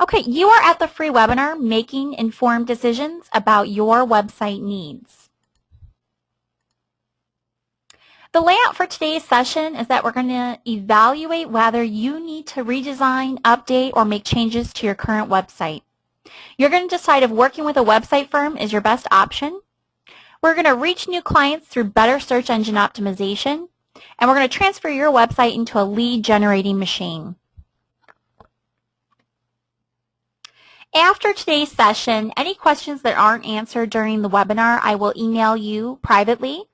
Okay, you are at the free webinar, Making Informed Decisions About Your Website Needs. The layout for today's session is that we're going to evaluate whether you need to redesign, update, or make changes to your current website. You're going to decide if working with a website firm is your best option. We're going to reach new clients through better search engine optimization, and we're going to transfer your website into a lead generating machine. After today's session, any questions that aren't answered during the webinar, I will email you privately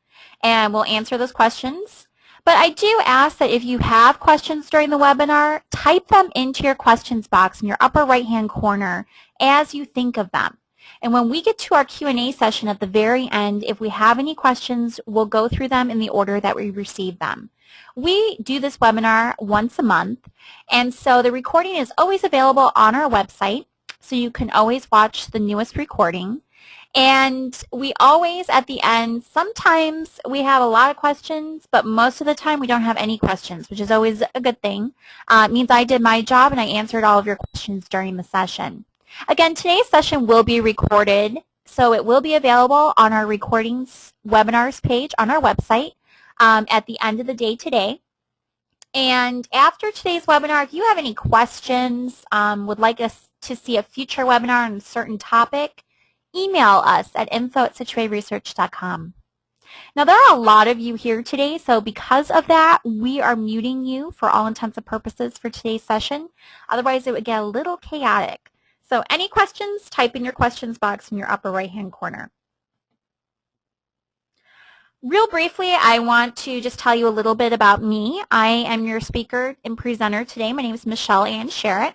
and we'll answer those questions. But I do ask that if you have questions during the webinar, type them into your questions box in your upper right-hand corner as you think of them. And when we get to our Q&A session at the very end, if we have any questions, we'll go through them in the order that we receive them. We do this webinar once a month, and so the recording is always available on our website, so you can always watch the newest recording. And we always, at the end, sometimes we have a lot of questions, but most of the time we don't have any questions, which is always a good thing. It means I did my job and I answered all of your questions during the session. Again, today's session will be recorded, so it will be available on our recordings webinars page on our website at the end of the day today. And after today's webinar, if you have any questions, would like us to see a future webinar on a certain topic, email us at info@situateresearch.com. Now, there are a lot of you here today, so because of that, we are muting you for all intents and purposes for today's session. Otherwise, it would get a little chaotic. So any questions, type in your questions box in your upper right-hand corner. Real briefly, I want to just tell you a little bit about me. I am your speaker and presenter today. My name is Michelle Ann Sherritt.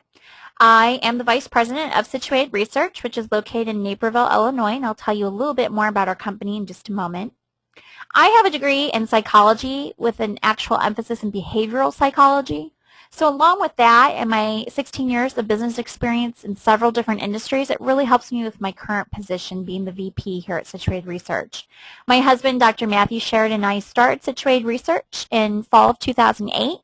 I am the Vice President of Situated Research, which is located in Naperville, Illinois, and I'll tell you a little bit more about our company in just a moment. I have a degree in psychology with an actual emphasis in behavioral psychology. So along with that and my 16 years of business experience in several different industries, it really helps me with my current position being the VP here at Situated Research. My husband, Dr. Matthew Sherritt, and I started Situated Research in fall of 2008.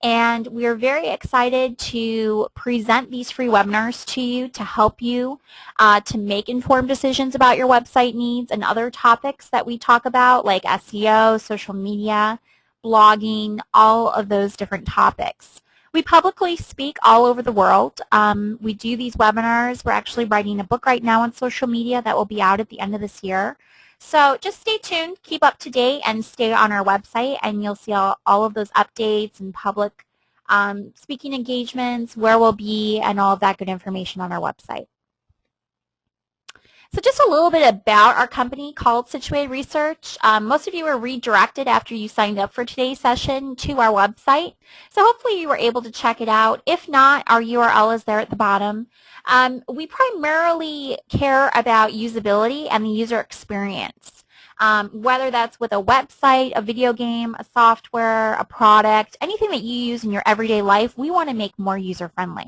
And we are very excited to present these free webinars to you to help you to make informed decisions about your website needs and other topics that we talk about, like SEO, social media, blogging, all of those different topics. We publicly speak all over the world. We do these webinars. We're actually writing a book right now on social media that will be out at the end of this year. So just stay tuned, keep up to date, and stay on our website, and you'll see all of those updates and public speaking engagements, where we'll be, and all of that good information on our website. So just a little bit about our company called Situated Research. Most of you were redirected after you signed up for today's session to our website. So hopefully you were able to check it out. If not, our URL is there at the bottom. We primarily care about usability and the user experience. Whether that's with a website, a video game, a software, a product, anything that you use in your everyday life, we want to make more user-friendly.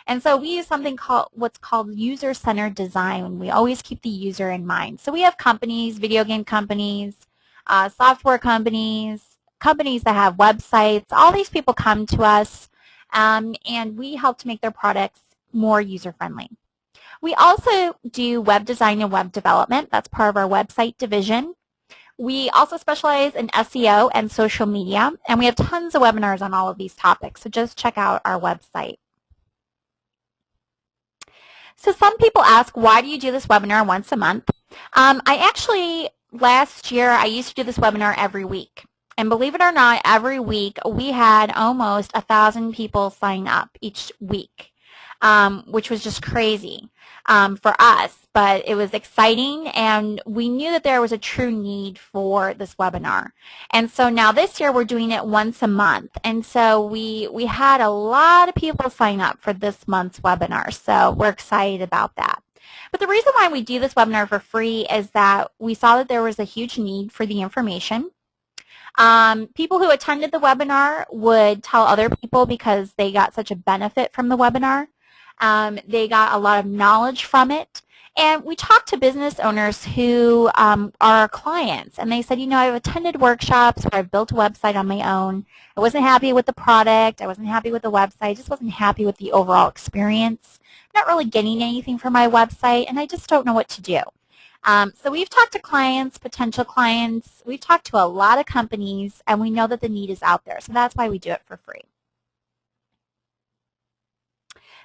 And so we use something called what's called user-centered design. We always keep the user in mind. So we have companies, video game companies, software companies, companies that have websites. All these people come to us, and we help to make their products more user-friendly. We also do web design and web development. That's part of our website division. We also specialize in SEO and social media, and we have tons of webinars on all of these topics. So just check out our website. So some people ask, why do you do this webinar once a month? Last year, I used to do this webinar every week. And believe it or not, every week we had almost 1,000 people sign up each week, which was just crazy for us. But it was exciting, and we knew that there was a true need for this webinar. And so now this year we're doing it once a month. And so we had a lot of people sign up for this month's webinar, so we're excited about that. But the reason why we do this webinar for free is that we saw that there was a huge need for the information. People who attended the webinar would tell other people because they got such a benefit from the webinar. They got a lot of knowledge from it. And we talked to business owners who are our clients, and they said, you know, I've attended workshops where I've built a website on my own. I wasn't happy with the product. I wasn't happy with the website. I just wasn't happy with the overall experience. I'm not really getting anything from my website, and I just don't know what to do. So we've talked to clients, potential clients. We've talked to a lot of companies, and we know that the need is out there. So that's why we do it for free.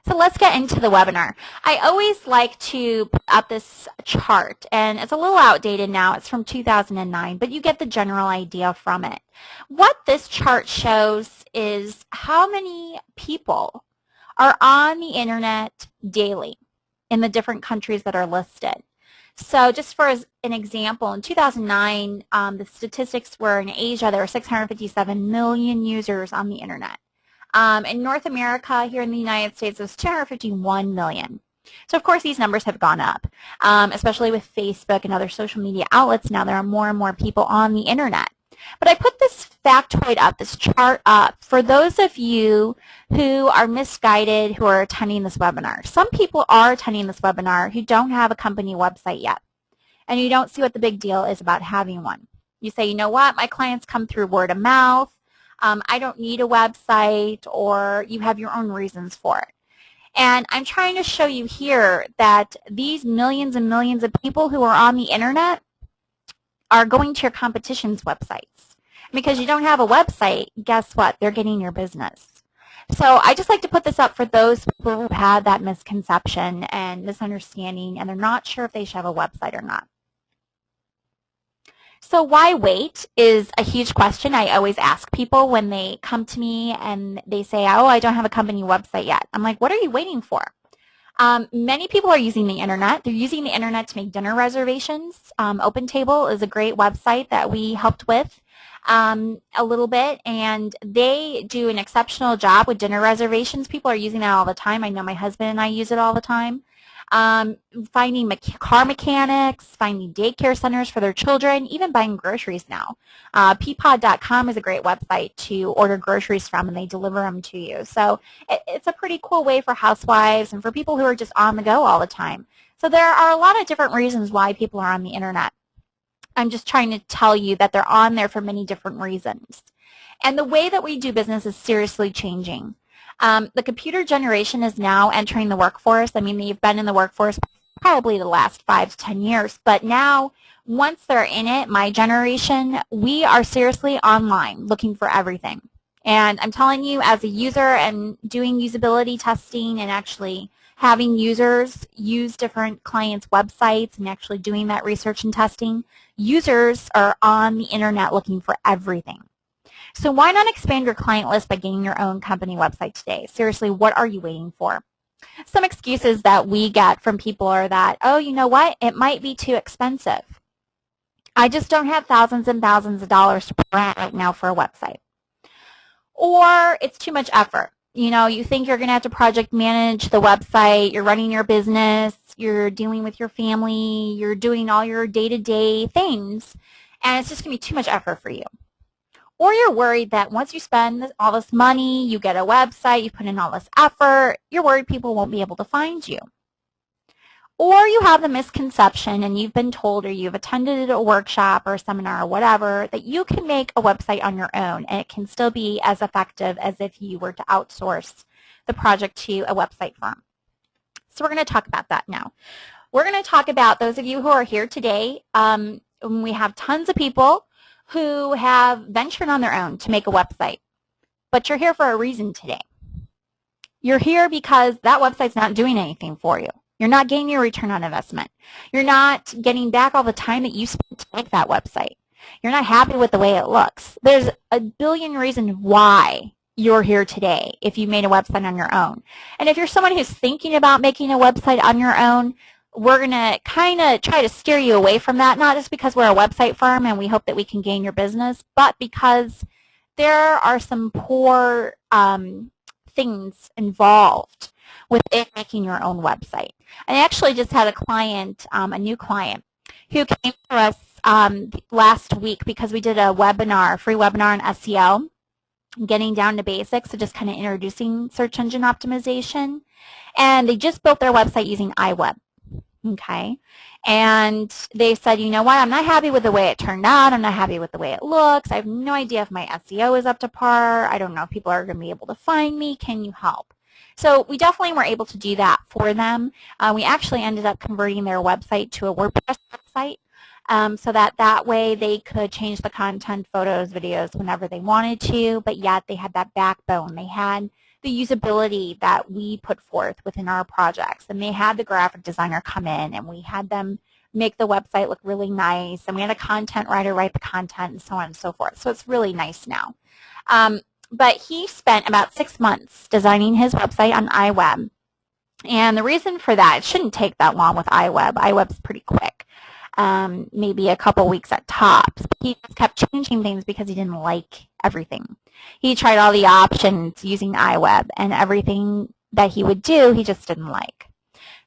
So let's get into the webinar. I always like to put up this chart, and it's a little outdated now. It's from 2009, but you get the general idea from it. What this chart shows is how many people are on the internet daily in the different countries that are listed. So just for an example, in 2009, the statistics were in Asia, there were 657 million users on the internet. In North America, here in the United States, it was 251 million. So, of course, these numbers have gone up, especially with Facebook and other social media outlets. Now there are more and more people on the internet. But I put this factoid up, this chart up, for those of you who are misguided, who are attending this webinar. Some people are attending this webinar who don't have a company website yet, and you don't see what the big deal is about having one. You say, you know what, my clients come through word of mouth. I don't need a website, or you have your own reasons for it. And I'm trying to show you here that these millions and millions of people who are on the internet are going to your competition's websites. Because you don't have a website, guess what? They're getting your business. So I just like to put this up for those people who had that misconception and misunderstanding, and they're not sure if they should have a website or not. So why wait is a huge question I always ask people when they come to me and they say, oh, I don't have a company website yet. I'm like, what are you waiting for? Many people are using the internet. They're using the internet to make dinner reservations. OpenTable is a great website that we helped with a little bit, and they do an exceptional job with dinner reservations. People are using that all the time. I know my husband and I use it all the time. Finding car mechanics, finding daycare centers for their children, even buying groceries now. Peapod.com is a great website to order groceries from, and they deliver them to you. So it's a pretty cool way for housewives and for people who are just on the go all the time. So there are a lot of different reasons why people are on the internet. I'm just trying to tell you that they're on there for many different reasons. And the way that we do business is seriously changing. The computer generation is now entering the workforce. I mean, they've been in the workforce probably the last 5 to 10 years, but now once they're in it, my generation, we are seriously online looking for everything. And I'm telling you, as a user and doing usability testing and actually having users use different clients' websites and actually doing that research and testing, users are on the internet looking for everything. So why not expand your client list by getting your own company website today? Seriously, what are you waiting for? Some excuses that we get from people are that, oh, you know what, it might be too expensive. I just don't have thousands and thousands of dollars to put out right now for a website. Or it's too much effort. You know, you think you're going to have to project manage the website, you're running your business, you're dealing with your family, you're doing all your day-to-day things, and it's just going to be too much effort for you. Or you're worried that once you spend all this money, you get a website, you put in all this effort, you're worried people won't be able to find you. Or you have the misconception and you've been told or you've attended a workshop or a seminar or whatever that you can make a website on your own and it can still be as effective as if you were to outsource the project to a website firm. So we're going to talk about that now. We're going to talk about those of you who are here today. We have tons of people who have ventured on their own to make a website. But you're here for a reason today. You're here because that website's not doing anything for you. You're not getting your return on investment. You're not getting back all the time that you spent to make that website. You're not happy with the way it looks. There's a billion reasons why you're here today if you made a website on your own. And if you're someone who's thinking about making a website on your own, we're going to kind of try to steer you away from that, not just because we're a website firm and we hope that we can gain your business, but because there are some poor things involved with making your own website. I actually just had a client, a new client, who came to us last week because we did a webinar, a free webinar on SEO, getting down to basics, so just kind of introducing search engine optimization. And they just built their website using iWeb. Okay. And they said, you know what, I'm not happy with the way it turned out. I'm not happy with the way it looks. I have no idea if my SEO is up to par. I don't know if people are going to be able to find me. Can you help? So we definitely were able to do that for them. We actually ended up converting their website to a WordPress website so that way they could change the content, photos, videos whenever they wanted to, but yet they had that backbone. They had the usability that we put forth within our projects. And they had the graphic designer come in and we had them make the website look really nice. And we had a content writer write the content and so on and so forth. So it's really nice now. But he spent about 6 months designing his website on iWeb. And the reason for that, it shouldn't take that long with iWeb. iWeb's pretty quick. Maybe a couple weeks at tops. He just kept changing things because he didn't like everything. He tried all the options using iWeb, and everything that he would do, he just didn't like.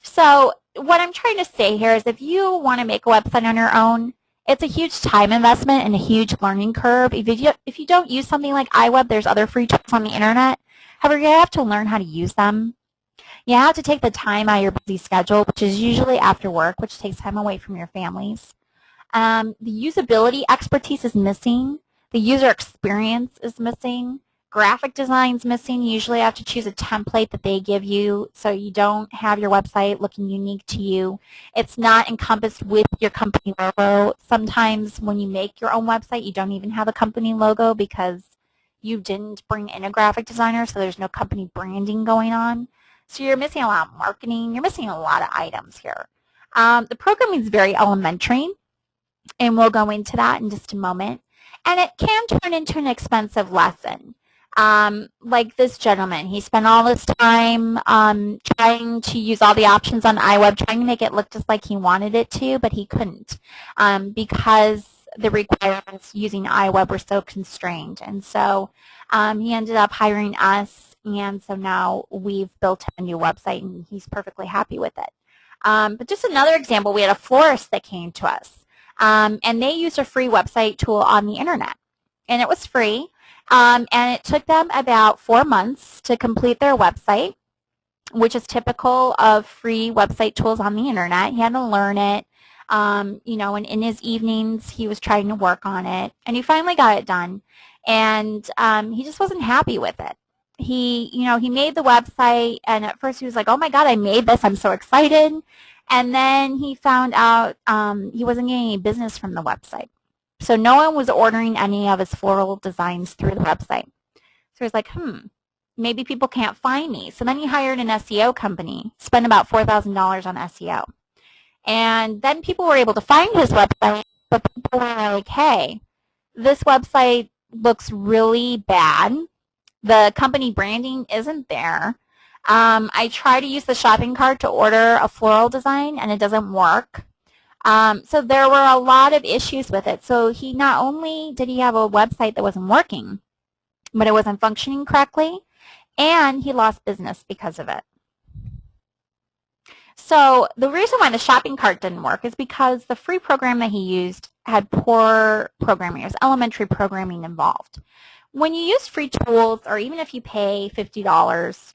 So what I'm trying to say here is if you want to make a website on your own, it's a huge time investment and a huge learning curve. If you don't use something like iWeb, there's other free tools on the internet. However, you have to learn how to use them. You have to take the time out of your busy schedule, which is usually after work, which takes time away from your families. The usability expertise is missing. The user experience is missing. Graphic design is missing. You usually have to choose a template that they give you so you don't have your website looking unique to you. It's not encompassed with your company logo. Sometimes when you make your own website, you don't even have a company logo because you didn't bring in a graphic designer, so there's no company branding going on. So you're missing a lot of marketing. You're missing a lot of items here. The programming is very elementary, and we'll go into that in just a moment. And it can turn into an expensive lesson. Like this gentleman, he spent all this time trying to use all the options on iWeb, trying to make it look just like he wanted it to, but he couldn't because the requirements using iWeb were so constrained. And so he ended up hiring us, and so now we've built a new website, and he's perfectly happy with it. But just another example, we had a florist that came to us, and they used a free website tool on the internet, and it was free, and it took them about 4 months to complete their website, which is typical of free website tools on the internet. He had to learn it. You know, and in his evenings, he was trying to work on it, and he finally got it done, and he just wasn't happy with it. He made the website, and at first he was like, oh my God, I made this, I'm so excited. And then he found out he wasn't getting any business from the website. So no one was ordering any of his floral designs through the website. So he's like, maybe people can't find me. So then he hired an SEO company, spent about $4,000 on SEO. And then people were able to find his website, but people were like, hey, this website looks really bad. The company branding isn't there. I try to use the shopping cart to order a floral design, and it doesn't work. So there were a lot of issues with it. So he not only did he have a website that wasn't working, but it wasn't functioning correctly, and he lost business because of it. So the reason why the shopping cart didn't work is because the free program that he used had poor programming. It was elementary programming involved. When you use free tools, or even if you pay $50,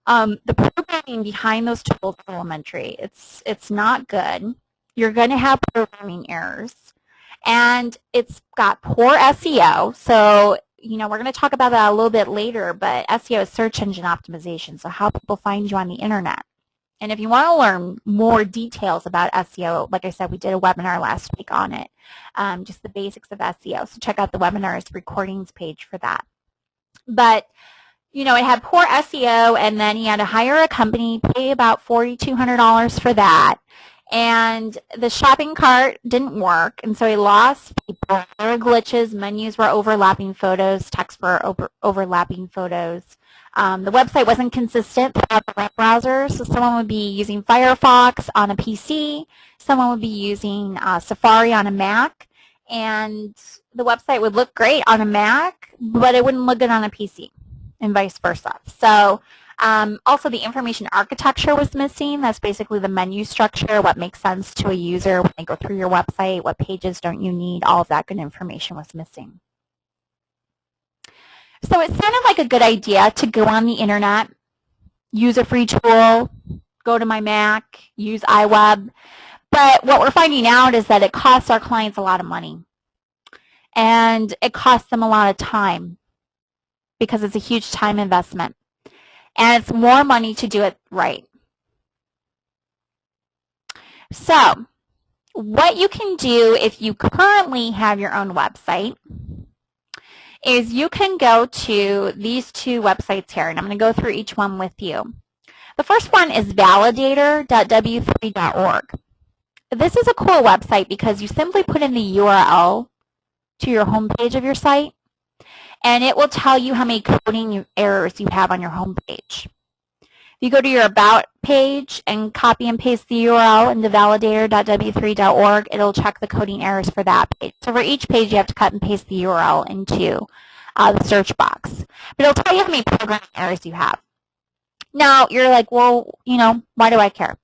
the programming behind those tools is elementary. It's not good. You're going to have programming errors, and it's got poor SEO. So, you know, we're going to talk about that a little bit later, but SEO is search engine optimization, so how people find you on the internet. And if you want to learn more details about SEO, like I said, we did a webinar last week on it, just the basics of SEO. So check out the webinars recordings page for that. But, you know, it had poor SEO, and then he had to hire a company, pay about $4,200 for that. And the shopping cart didn't work, and so he lost people. There were glitches, menus were overlapping photos, text were overlapping photos. The website wasn't consistent throughout the web browser, so someone would be using Firefox on a PC, someone would be using Safari on a Mac, and the website would look great on a Mac, but it wouldn't look good on a PC, and vice versa. So also the information architecture was missing. That's basically the menu structure, what makes sense to a user when they go through your website, what pages don't you need, all of that good information was missing. So it sounded like a good idea to go on the internet, use a free tool, go to my Mac, use iWeb. But what we're finding out is that it costs our clients a lot of money. And it costs them a lot of time because it's a huge time investment. And it's more money to do it right. So what you can do if you currently have your own website is you can go to these two websites here, and I'm going to go through each one with you. The first one is validator.w3.org. This is a cool website because you simply put in the URL to your homepage of your site, and it will tell you how many coding errors you have on your homepage. If you go to your About page and copy and paste the URL into validator.w3.org, it'll check the coding errors for that page. So for each page, you have to cut and paste the URL into the search box. But it'll tell you how many programming errors you have. Now, you're like, well, you know, why do I care?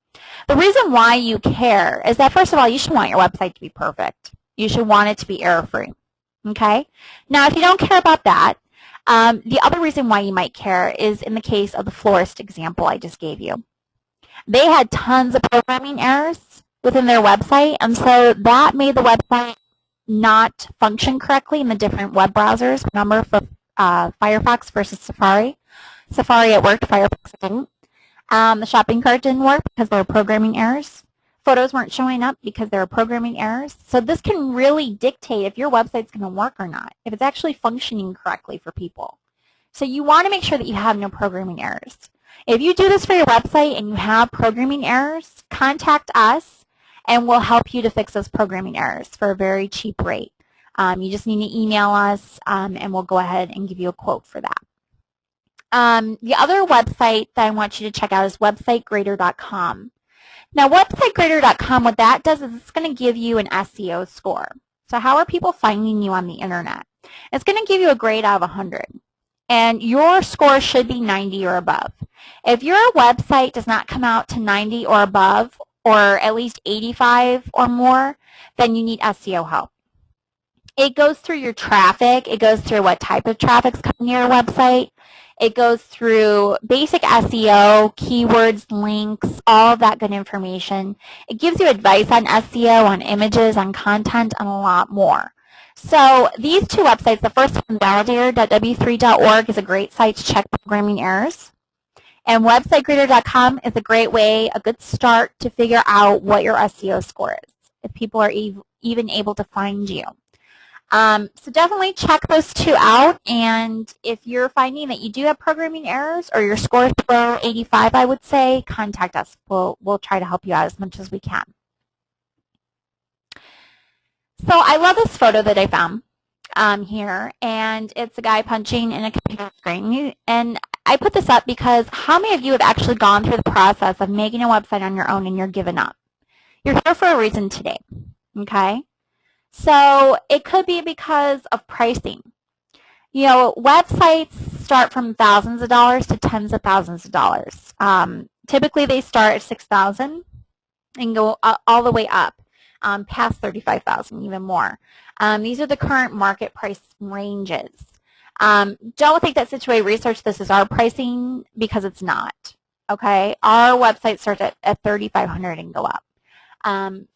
The reason why you care is that, first of all, you should want your website to be perfect. You should want it to be error-free. Okay? Now, if you don't care about that, the other reason why you might care is in the case of the florist example I just gave you. They had tons of programming errors within their website, and so that made the website not function correctly in the different web browsers. Remember, for Firefox versus Safari. Safari, it worked. Firefox, it didn't. The shopping cart didn't work because there were programming errors. Photos weren't showing up because there were programming errors. So this can really dictate if your website's going to work or not, if it's actually functioning correctly for people. So you want to make sure that you have no programming errors. If you do this for your website and you have programming errors, contact us and we'll help you to fix those programming errors for a very cheap rate. You just need to email us and we'll go ahead and give you a quote for that. The other website that I want you to check out is websitegrader.com. Now, websitegrader.com, what that does is it's going to give you an SEO score. So how are people finding you on the internet? It's going to give you a grade out of 100. And your score should be 90 or above. If your website does not come out to 90 or above, or at least 85 or more, then you need SEO help. It goes through your traffic. It goes through what type of traffic's coming to your website. It goes through basic SEO, keywords, links, all of that good information. It gives you advice on SEO, on images, on content, and a lot more. So these two websites, the first one, validator.w3.org, is a great site to check programming errors. And websitegrader.com is a great way, a good start to figure out what your SEO score is, if people are even able to find you. So definitely check those two out, and if you're finding that you do have programming errors or your score is below 85, I would say, contact us. We'll try to help you out as much as we can. So I love this photo that I found here, and it's a guy punching in a computer screen. And I put this up because how many of you have actually gone through the process of making a website on your own and you're giving up? You're here for a reason today, okay? So it could be because of pricing. You know, websites start from thousands of dollars to tens of thousands of dollars. Typically, they start at $6,000 and go all the way up past $35,000, even more. These are the current market price ranges. Don't think that Situate researched this as our pricing, because it's not. Okay, our website starts at $3,500 and go up.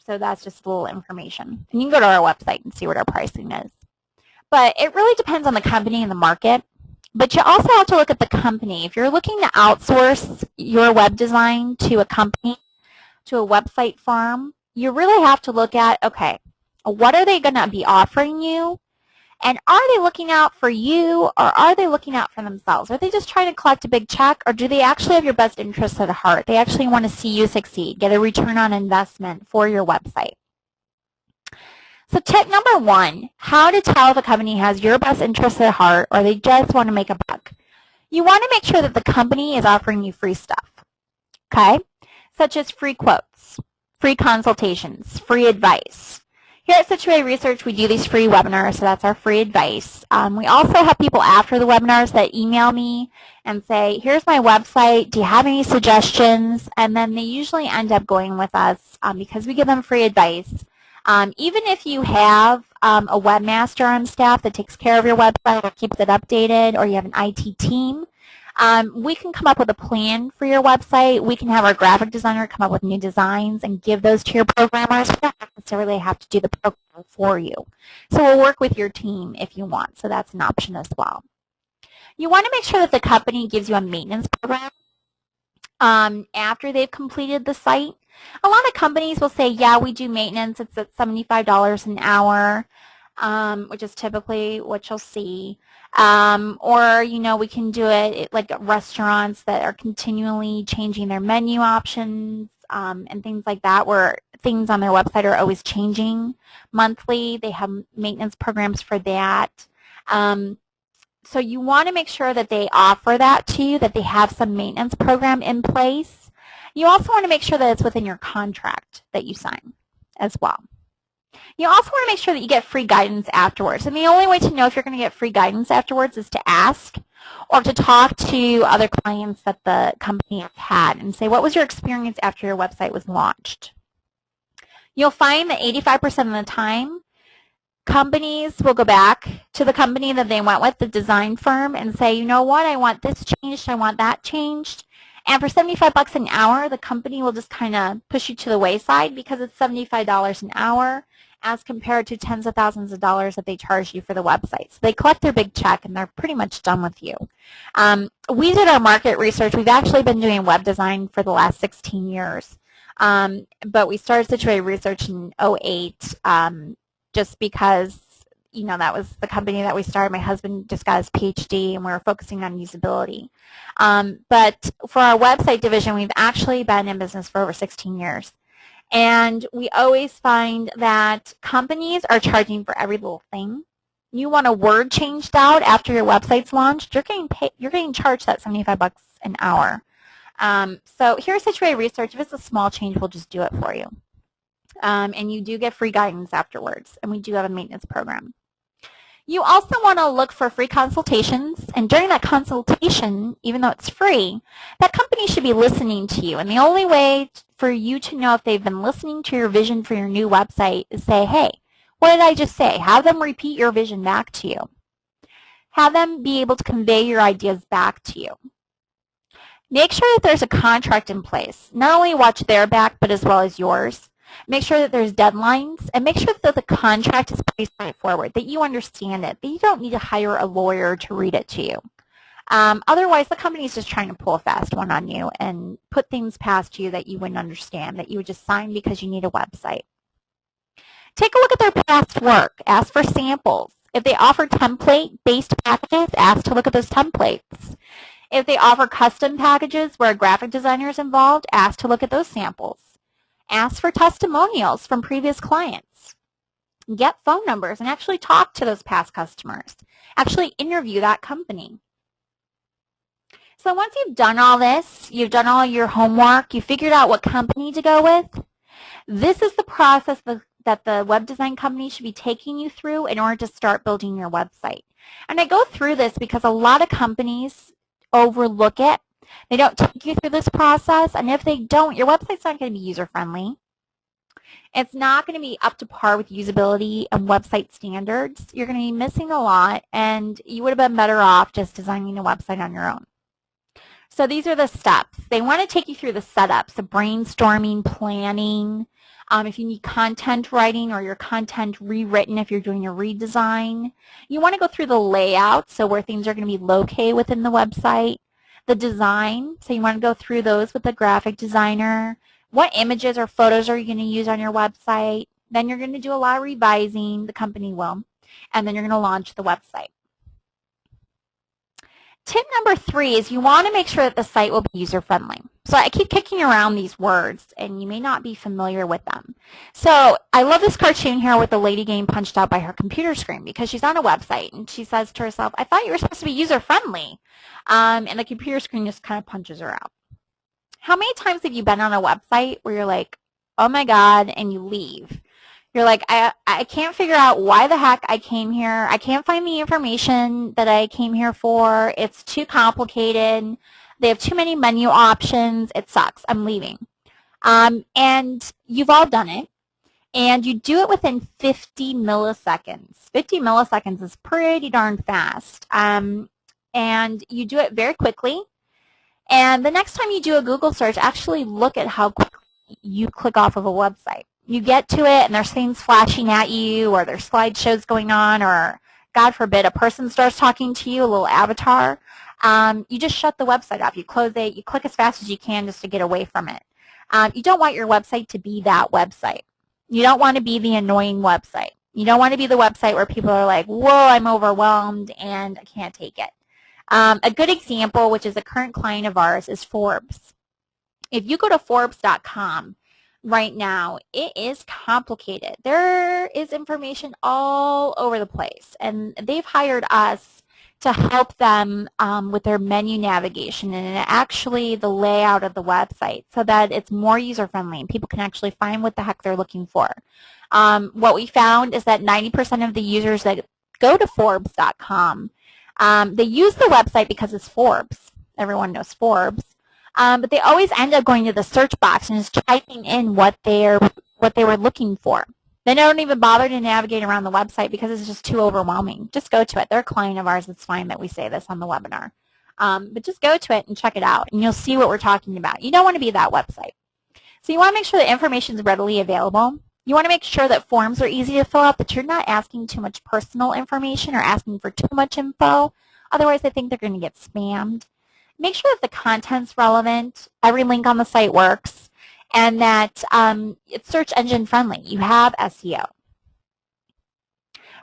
So that's just a little information. And you can go to our website and see what our pricing is. But it really depends on the company and the market. But you also have to look at the company. If you're looking to outsource your web design to a company, to a website firm, you really have to look at, okay, what are they going to be offering you? And are they looking out for you, or are they looking out for themselves? Are they just trying to collect a big check, or do they actually have your best interests at heart? They actually want to see you succeed, get a return on investment for your website. So tip number one, how to tell if a company has your best interests at heart, or they just want to make a buck. You want to make sure that the company is offering you free stuff, okay? Such as free quotes, free consultations, free advice. Here at Situate Research, we do these free webinars, so that's our free advice. We also have people after the webinars that email me and say, here's my website, do you have any suggestions? And then they usually end up going with us because we give them free advice. Even if you have a webmaster on staff that takes care of your website or keeps it updated, or you have an IT team, We can come up with a plan for your website. We can have our graphic designer come up with new designs and give those to your programmers. We don't necessarily have to do the program for you. So we'll work with your team if you want. So that's an option as well. You want to make sure that the company gives you a maintenance program after they've completed the site. A lot of companies will say, yeah, we do maintenance. It's at $75 an hour, which is typically what you'll see. Or, you know, we can do it like restaurants that are continually changing their menu options and things like that, where things on their website are always changing monthly. They have maintenance programs for that. So you want to make sure that they offer that to you, that they have some maintenance program in place. You also want to make sure that it's within your contract that you sign as well. You also want to make sure that you get free guidance afterwards. And the only way to know if you're going to get free guidance afterwards is to ask or to talk to other clients that the company has had and say, what was your experience after your website was launched? You'll find that 85% of the time, companies will go back to the company that they went with, the design firm, and say, you know what, I want this changed, I want that changed. And for $75 an hour, the company will just kind of push you to the wayside because it's $75 an hour as compared to tens of thousands of dollars that they charge you for the website. So they collect their big check and they're pretty much done with you. We did our market research. We've actually been doing web design for the last 16 years. But we started Situated Research in 2008 just because, you know, that was the company that we started. My husband just got his PhD and we were focusing on usability. But for our website division, we've actually been in business for over 16 years. And we always find that companies are charging for every little thing. You want a word changed out after your website's launched, you're getting charged that $75 an hour. So here's Situated Research. If it's a small change, we'll just do it for you. And you do get free guidance afterwards, and we do have a maintenance program. You also want to look for free consultations, and during that consultation, even though it's free, that company should be listening to you. And the only way for you to know if they've been listening to your vision for your new website is say, hey, what did I just say? Have them repeat your vision back to you. Have them be able to convey your ideas back to you. Make sure that there's a contract in place. Not only watch their back, but as well as yours. Make sure that there's deadlines, and make sure that the contract is pretty straightforward, that you understand it, that you don't need to hire a lawyer to read it to you. Otherwise, the company is just trying to pull a fast one on you and put things past you that you wouldn't understand, that you would just sign because you need a website. Take a look at their past work. Ask for samples. If they offer template-based packages, ask to look at those templates. If they offer custom packages where a graphic designer is involved, ask to look at those samples. Ask for testimonials from previous clients. Get phone numbers and actually talk to those past customers. Actually interview that company. So once you've done all this, you've done all your homework, you figured out what company to go with, this is the process that the web design company should be taking you through in order to start building your website. And I go through this because a lot of companies overlook it. They don't take you through this process, and if they don't, your website's not going to be user-friendly. It's not going to be up to par with usability and website standards. You're going to be missing a lot, and you would have been better off just designing a website on your own. So these are the steps. They want to take you through the setups, the brainstorming, planning, if you need content writing or your content rewritten if you're doing a redesign. You want to go through the layout, so where things are going to be located within the website. The design, so you want to go through those with the graphic designer. What images or photos are you going to use on your website? Then you're going to do a lot of revising, the company will, and then you're going to launch the website. Tip number 3 is you want to make sure that the site will be user-friendly. So I keep kicking around these words, and you may not be familiar with them. So I love this cartoon here with the lady getting punched out by her computer screen because she's on a website, and she says to herself, I thought you were supposed to be user-friendly. And the computer screen just kind of punches her out. How many times have you been on a website where you're like, oh my God, and you leave? You're like, I can't figure out why the heck I came here. I can't find the information that I came here for. It's too complicated. They have too many menu options. It sucks. I'm leaving. And you've all done it. And you do it within 50 milliseconds. 50 milliseconds is pretty darn fast. and you do it very quickly. And the next time you do a Google search, actually look at how quickly you click off of a website. You get to it and there's things flashing at you, or there's slideshows going on, or God forbid a person starts talking to you, a little avatar. You just shut the website off. You close it. You click as fast as you can just to get away from it. You don't want your website to be that website. You don't want to be the annoying website. You don't want to be the website where people are like, whoa, I'm overwhelmed and I can't take it. A good example, which is a current client of ours, is Forbes. If you go to Forbes.com right now, it is complicated. There is information all over the place, and they've hired us to help them with their menu navigation and actually the layout of the website so that it's more user-friendly and people can actually find what the heck they're looking for. What we found is that 90% of the users that go to Forbes.com, they use the website because it's Forbes. Everyone knows Forbes. But they always end up going to the search box and just typing in what they were looking for. They don't even bother to navigate around the website because it's just too overwhelming. Just go to it. They're a client of ours. It's fine that we say this on the webinar. But just go to it and check it out, and you'll see what we're talking about. You don't want to be that website. So you want to make sure that information is readily available. You want to make sure that forms are easy to fill out, that you're not asking too much personal information or asking for too much info. Otherwise, I think they're going to get spammed. Make sure that the content's relevant, every link on the site works, and that it's search engine friendly. You have SEO.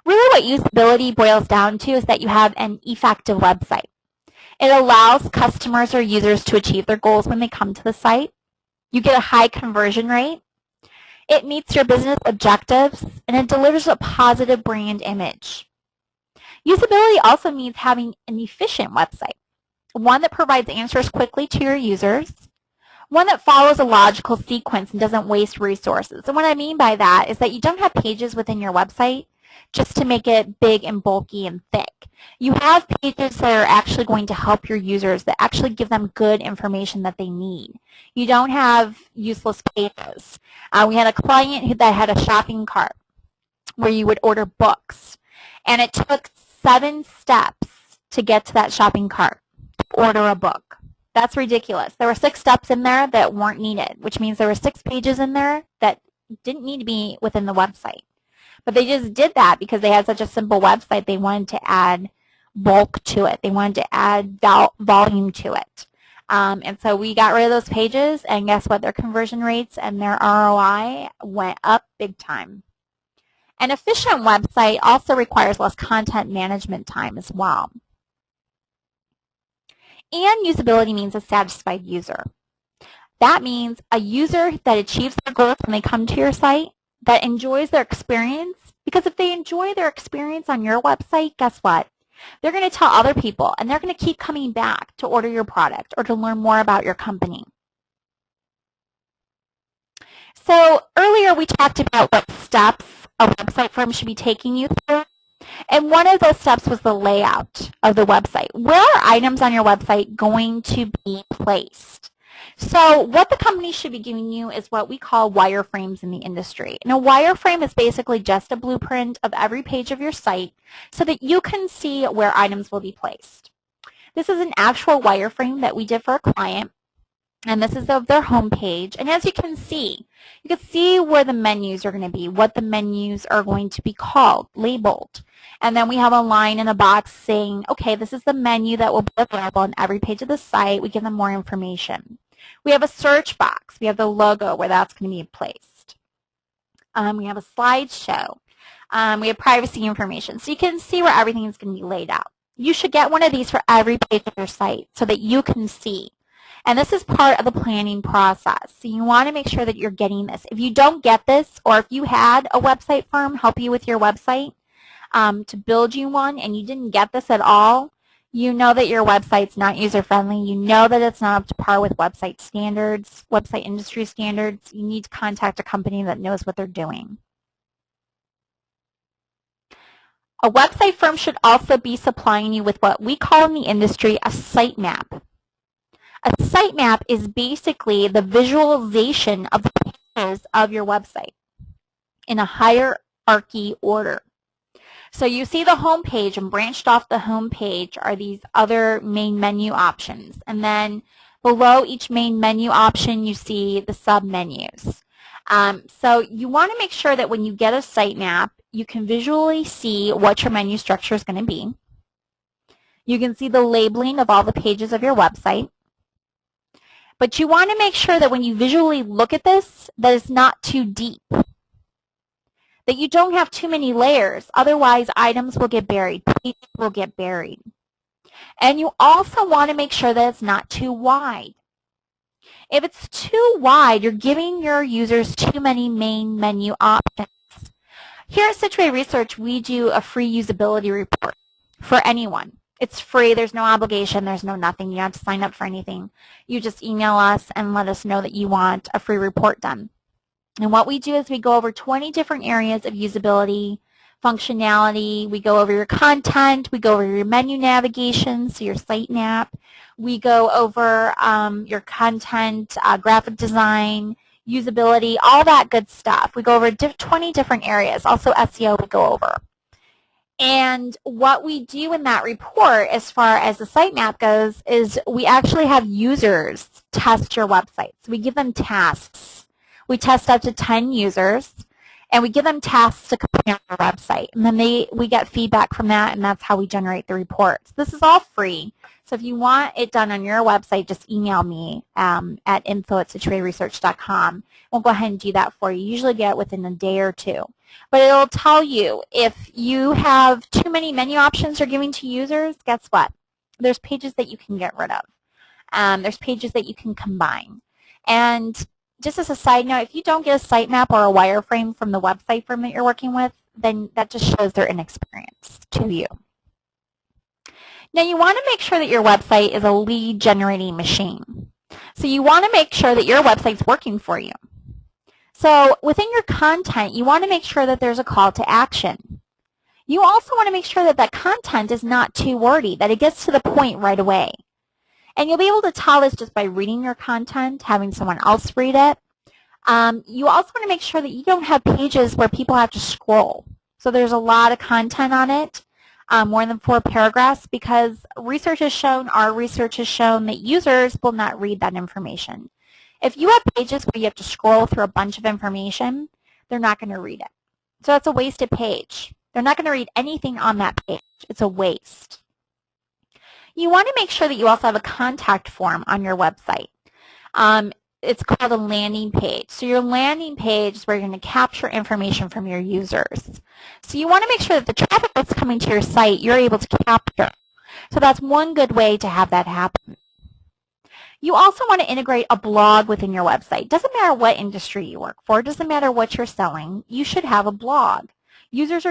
Really what usability boils down to is that you have an effective website. It allows customers or users to achieve their goals when they come to the site. You get a high conversion rate. It meets your business objectives, and it delivers a positive brand image. Usability also means having an efficient website. One that provides answers quickly to your users, one that follows a logical sequence and doesn't waste resources. And what I mean by that is that you don't have pages within your website just to make it big and bulky and thick. You have pages that are actually going to help your users, that actually give them good information that they need. You don't have useless pages. We had a client that had a shopping cart where you would order books, and it took 7 steps to get to that shopping cart. Order a book. That's ridiculous. There were 6 steps in there that weren't needed, which means there were 6 pages in there that didn't need to be within the website. But they just did that because they had such a simple website. They wanted to add bulk to it. They wanted to add volume to it. And so we got rid of those pages, and guess what? Their conversion rates and their ROI went up big time. An efficient website also requires less content management time as well. And usability means a satisfied user. That means a user that achieves their goals when they come to your site, that enjoys their experience, because if they enjoy their experience on your website, guess what? They're going to tell other people, and they're going to keep coming back to order your product or to learn more about your company. So earlier we talked about what steps a website firm should be taking you through. And one of those steps was the layout of the website. Where are items on your website going to be placed? So what the company should be giving you is what we call wireframes in the industry. And a wireframe is basically just a blueprint of every page of your site so that you can see where items will be placed. This is an actual wireframe that we did for a client. And this is of their home page. And as you can see where the menus are going to be, what the menus are going to be called, labeled. And then we have a line in a box saying, okay, this is the menu that will be available on every page of the site. We give them more information. We have a search box. We have the logo where that's going to be placed. We have a slideshow. We have privacy information. So you can see where everything is going to be laid out. You should get one of these for every page of your site so that you can see. And this is part of the planning process. So you want to make sure that you're getting this. If you don't get this, or if you had a website firm help you with your website to build you one and you didn't get this at all, you know that your website's not user-friendly. You know that it's not up to par with website standards, website industry standards. You need to contact a company that knows what they're doing. A website firm should also be supplying you with what we call in the industry a sitemap. A sitemap is basically the visualization of the pages of your website in a hierarchy order. So you see the home page, and branched off the home page are these other main menu options. And then below each main menu option, you see the sub-menus. So you want to make sure that when you get a sitemap, you can visually see what your menu structure is going to be. You can see the labeling of all the pages of your website. But you want to make sure that when you visually look at this, that it's not too deep, that you don't have too many layers. Otherwise, items will get buried, pages will get buried. And you also want to make sure that it's not too wide. If it's too wide, you're giving your users too many main menu options. Here at Situate Research, we do a free usability report for anyone. It's free. There's no obligation. There's no nothing. You have to sign up for anything. You just email us and let us know that you want a free report done. And what we do is we go over 20 different areas of usability, functionality. We go over your content. We go over your menu navigation, so your sitemap. We go over your content, graphic design, usability, all that good stuff. We go over 20 different areas. Also SEO we go over. And what we do in that report as far as the sitemap goes is we actually have users test your websites. We give them tasks. We test up to 10 users, and we give them tasks to complete on our website. And then we get feedback from that, and that's how we generate the reports. This is all free. So if you want it done on your website, just email me at info@situateresearch.com. We'll go ahead and do that for you. You usually get it within a day or two. But it'll tell you if you have too many menu options you're giving to users, guess what? There's pages that you can get rid of. There's pages that you can combine. And just as a side note, if you don't get a sitemap or a wireframe from the website firm that you're working with, then that just shows their inexperience to you. Now you want to make sure that your website is a lead generating machine. So you want to make sure that your website's working for you. So within your content, you want to make sure that there's a call to action. You also want to make sure that that content is not too wordy, that it gets to the point right away. And you'll be able to tell this just by reading your content, having someone else read it. You also want to make sure that you don't have pages where people have to scroll. So there's a lot of content on it, more than 4 paragraphs, because our research has shown that users will not read that information. If you have pages where you have to scroll through a bunch of information, they're not going to read it. So that's a wasted page. They're not going to read anything on that page. It's a waste. You want to make sure that you also have a contact form on your website. It's called a landing page. So your landing page is where you're going to capture information from your users. So you want to make sure that the traffic that's coming to your site, you're able to capture. So that's one good way to have that happen. You also want to integrate a blog within your website. Doesn't matter what industry you work for. Doesn't matter what you're selling. You should have a blog. Users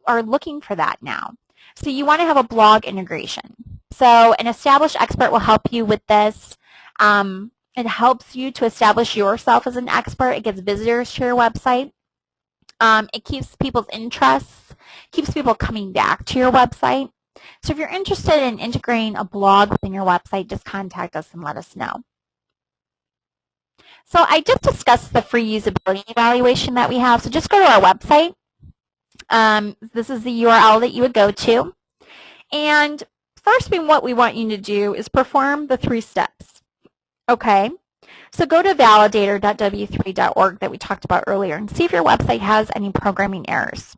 are looking for that now. So you want to have a blog integration. So an established expert will help you with this. It helps you to establish yourself as an expert. It gets visitors to your website. It keeps people's interests, keeps people coming back to your website. So if you're interested in integrating a blog within your website, just contact us and let us know. So I just discussed the free usability evaluation that we have. So just go to our website. This is the URL that you would go to. And first thing what we want you to do is perform the 3 steps. Okay, so go to validator.w3.org that we talked about earlier and see if your website has any programming errors.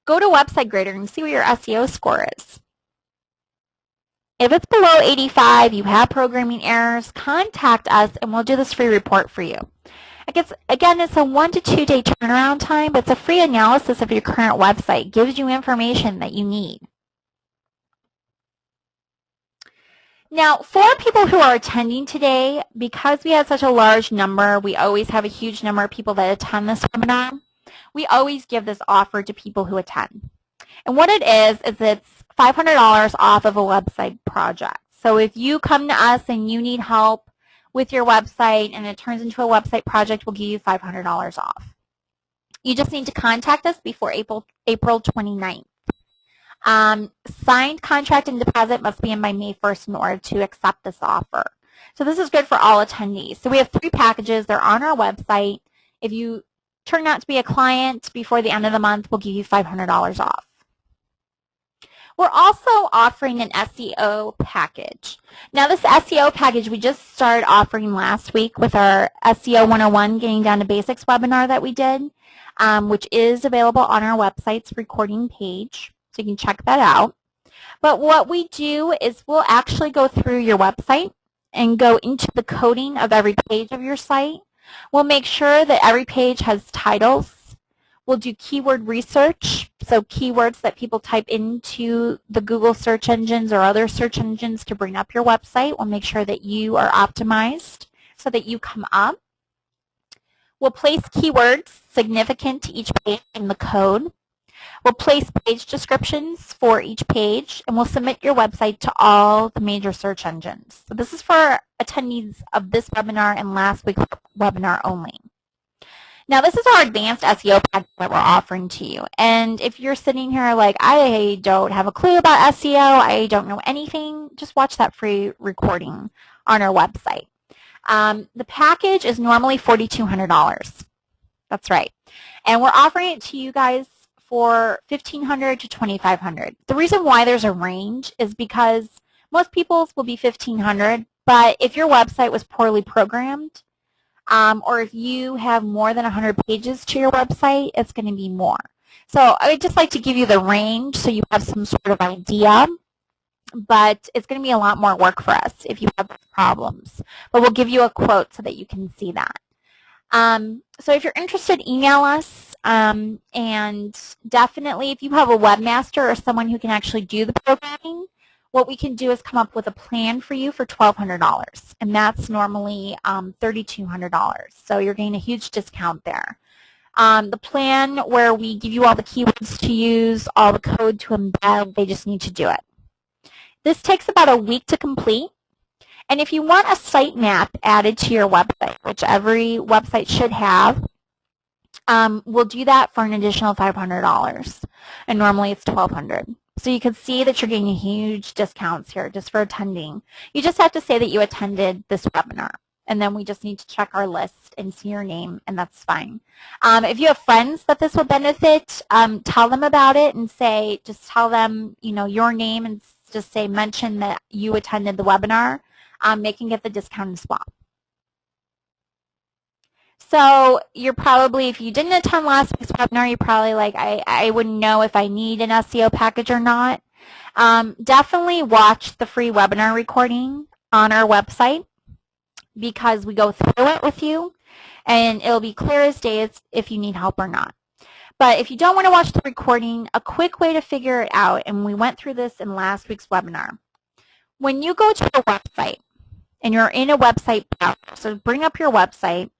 Go to Website Grader and see what your SEO score is. If it's below 85, you have programming errors, contact us and we'll do this free report for you. I guess, again, it's a 1 to 2 day turnaround time, but it's a free analysis of your current website. It gives you information that you need. Now, for people who are attending today, because we had such a large number, we always have a huge number of people that attend this webinar, we always give this offer to people who attend. And what it is it's $500 off of a website project. So if you come to us and you need help with your website and it turns into a website project, we'll give you $500 off. You just need to contact us before April 29th. Signed contract and deposit must be in by May 1st in order to accept this offer. So this is good for all attendees. So we have 3 packages. They're on our website. If you turn out to be a client before the end of the month, we'll give you $500 off. We're also offering an SEO package. Now this SEO package we just started offering last week with our SEO 101 Getting Down to Basics webinar that we did, which is available on our website's recording page, so you can check that out. But what we do is we'll actually go through your website and go into the coding of every page of your site. We'll make sure that every page has titles. We'll do keyword research, so keywords that people type into the Google search engines or other search engines to bring up your website. We'll make sure that you are optimized so that you come up. We'll place keywords significant to each page in the code. We'll place page descriptions for each page, and we'll submit your website to all the major search engines. So this is for attendees of this webinar and last week's webinar only. Now this is our advanced SEO package that we're offering to you. And if you're sitting here like, I don't have a clue about SEO, I don't know anything, just watch that free recording on our website. The package is normally $4,200. That's right. And we're offering it to you guys for $1,500 to $2,500. The reason why there's a range is because most people's will be $1,500, but if your website was poorly programmed, or if you have more than 100 pages to your website, it's going to be more. So I would just like to give you the range so you have some sort of idea, but it's going to be a lot more work for us if you have problems. But we'll give you a quote so that you can see that. So if you're interested, email us, and definitely if you have a webmaster or someone who can actually do the programming, what we can do is come up with a plan for you for $1,200, and that's normally $3,200. So you're getting a huge discount there. The plan where we give you all the keywords to use, all the code to embed, they just need to do it. This takes about a week to complete. And if you want a sitemap added to your website, which every website should have, we'll do that for an additional $500. And normally it's $1,200. So you can see that you're getting huge discounts here just for attending. You just have to say that you attended this webinar. And then we just need to check our list and see your name, and that's fine. If you have friends that this will benefit, tell them about it and say, just tell them, your name and just say, mention that you attended the webinar. They can get the discount as well. So you're probably, if you didn't attend last week's webinar, you're probably like, I wouldn't know if I need an SEO package or not. Definitely watch the free webinar recording on our website because we go through it with you, and it'll be clear as day if you need help or not. But if you don't want to watch the recording, a quick way to figure it out, and we went through this in last week's webinar, when you go to a website and you're in a website browser, so bring up your website,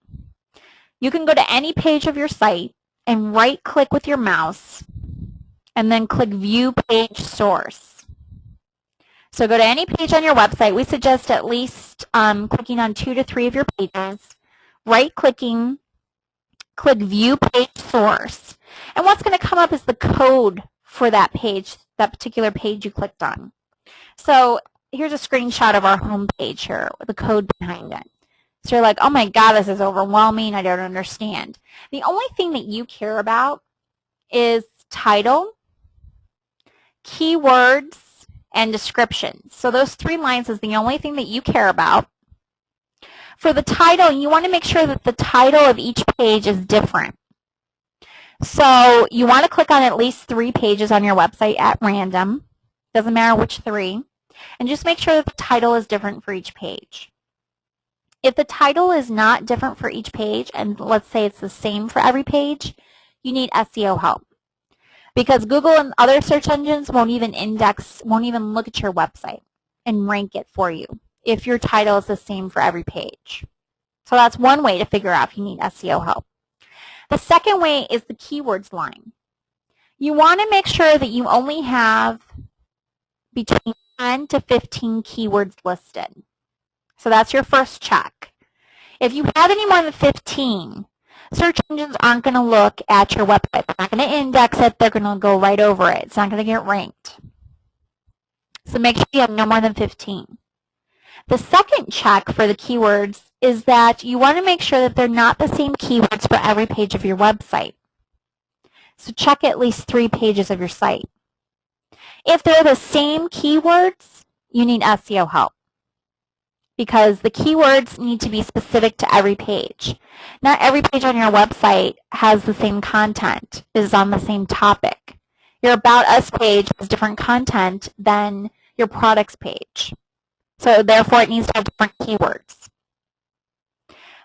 you can go to any page of your site and right-click with your mouse and then click View Page Source. So go to any page on your website. We suggest at least clicking on 2 to 3 of your pages, right-clicking, click View Page Source. And what's going to come up is the code for that page, that particular page you clicked on. So here's a screenshot of our home page here with the code behind it. So you're like, oh my God, this is overwhelming. I don't understand. The only thing that you care about is title, keywords, and descriptions. So those 3 lines is the only thing that you care about. For the title, you want to make sure that the title of each page is different. So you want to click on at least 3 pages on your website at random. Doesn't matter which 3. And just make sure that the title is different for each page. If the title is not different for each page, and let's say it's the same for every page, you need SEO help. Because Google and other search engines won't even look at your website and rank it for you if your title is the same for every page. So that's one way to figure out if you need SEO help. The second way is the keywords line. You want to make sure that you only have between 10 to 15 keywords listed. So that's your first check. If you have any more than 15, search engines aren't going to look at your website. They're not going to index it. They're going to go right over it. It's not going to get ranked. So make sure you have no more than 15. The second check for the keywords is that you want to make sure that they're not the same keywords for every page of your website. So check at least 3 pages of your site. If they're the same keywords, you need SEO help because the keywords need to be specific to every page. Not every page on your website has the same content, is on the same topic. Your About Us page has different content than your products page. So therefore, it needs to have different keywords.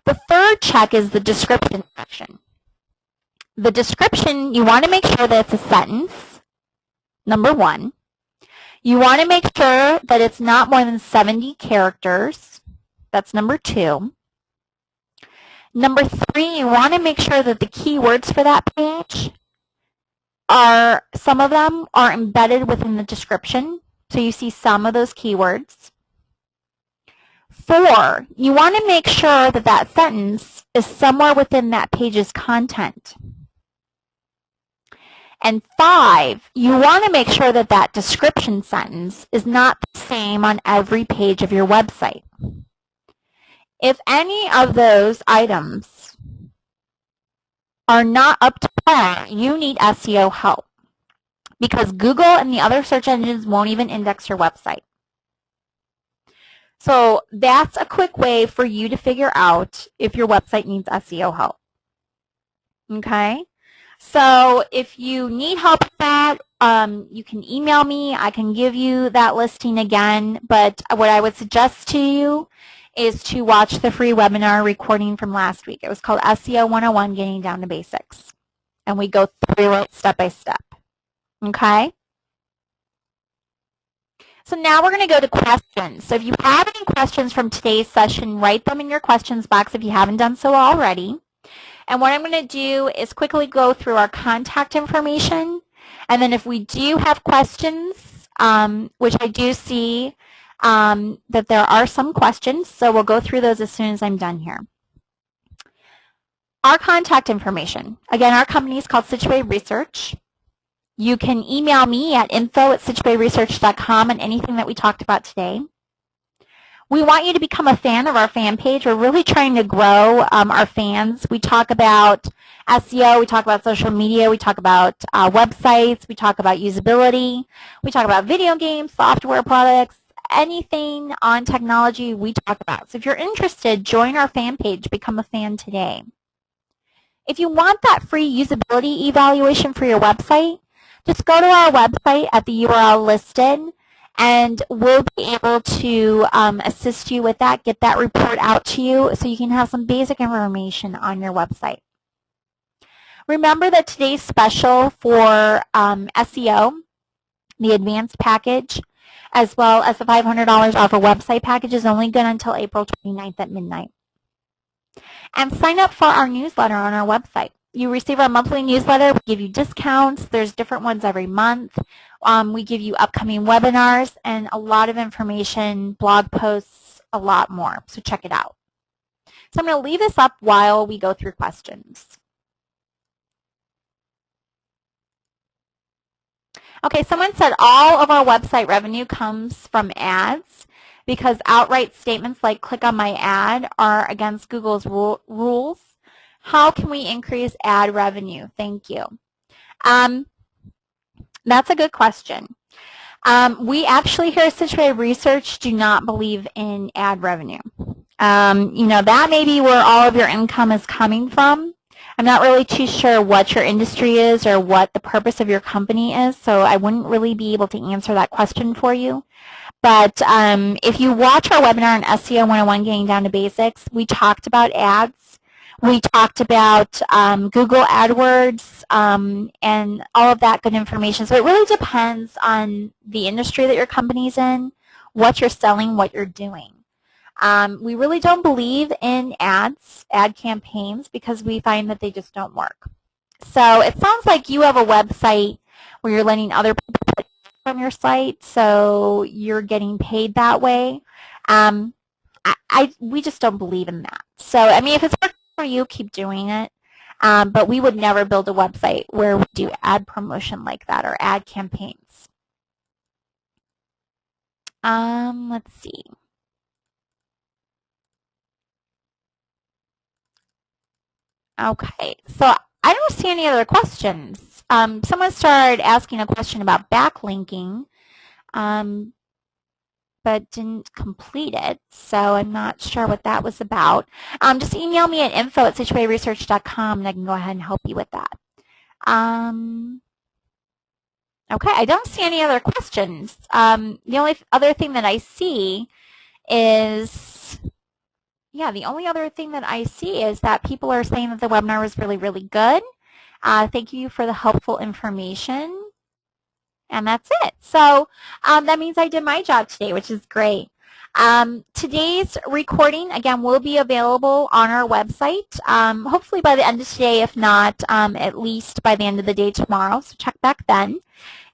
The third check is the description section. The description, you want to make sure that it's a sentence, number 1. You want to make sure that it's not more than 70 characters. That's number 2. Number 3, you want to make sure that the keywords for that page some of them are embedded within the description. So you see some of those keywords. 4, you want to make sure that that sentence is somewhere within that page's content. And 5, you want to make sure that that description sentence is not the same on every page of your website. If any of those items are not up to par, you need SEO help because Google and the other search engines won't even index your website. So that's a quick way for you to figure out if your website needs SEO help. Okay? So if you need help with that, you can email me. I can give you that listing again. But what I would suggest to you is to watch the free webinar recording from last week. It was called SEO 101, Getting Down to Basics. And we go through it step by step. Okay? So now we're going to go to questions. So if you have any questions from today's session, write them in your questions box if you haven't done so already. And what I'm going to do is quickly go through our contact information. And then if we do have questions, which I do see that there are some questions, so we'll go through those as soon as I'm done here. Our contact information. Again, our company is called Situate Research. You can email me at info@situateresearch.com on anything that we talked about today. We want you to become a fan of our fan page. We're really trying to grow our fans. We talk about SEO, we talk about social media, we talk about websites, we talk about usability, we talk about video games, software products, anything on technology we talk about. So if you're interested, join our fan page, become a fan today. If you want that free usability evaluation for your website, just go to our website at the URL listed, and we'll be able to assist you with that, get that report out to you so you can have some basic information on your website. Remember that today's special for SEO, the advanced package, as well as the $500 off a website package is only good until April 29th at midnight. And sign up for our newsletter on our website. You receive our monthly newsletter. We give you discounts. There's different ones every month. We give you upcoming webinars and a lot of information, blog posts, a lot more. So check it out. So I'm going to leave this up while we go through questions. Okay, someone said all of our website revenue comes from ads because outright statements like click on my ad are against Google's rules. How can we increase ad revenue? Thank you. That's a good question. We actually here at Situate Research do not believe in ad revenue. That may be where all of your income is coming from. I'm not really too sure what your industry is or what the purpose of your company is, so I wouldn't really be able to answer that question for you. But if you watch our webinar on SEO 101, Getting Down to Basics, we talked about ads. We talked about Google AdWords and all of that good information. So it really depends on the industry that your company's in, what you're selling, what you're doing. We really don't believe in ads, ad campaigns, because we find that they just don't work. So it sounds like you have a website where you're letting other people put from your site, so you're getting paid that way. We just don't believe in that. So, I mean, if it's working for you, keep doing it. But we would never build a website where we do ad promotion like that or ad campaigns. Let's see. Okay, so I don't see any other questions. Someone started asking a question about backlinking, but didn't complete it, so I'm not sure what that was about. Just email me at info@situateresearch.com and I can go ahead and help you with that. Okay, I don't see any other questions. The only other thing that I see is, yeah, the only other thing that I see is that people are saying that the webinar was really, really good. Thank you for the helpful information. And that's it. So that means I did my job today, which is great. Today's recording, again, will be available on our website, hopefully by the end of today, if not at least by the end of the day tomorrow. So check back then.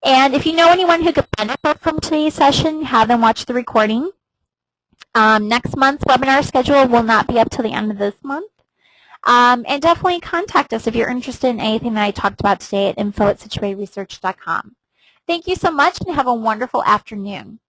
And if you know anyone who could benefit from today's session, have them watch the recording. Next month's webinar schedule will not be up till the end of this month. And definitely contact us if you're interested in anything that I talked about today at info@situateresearch.com. Thank you so much and have a wonderful afternoon.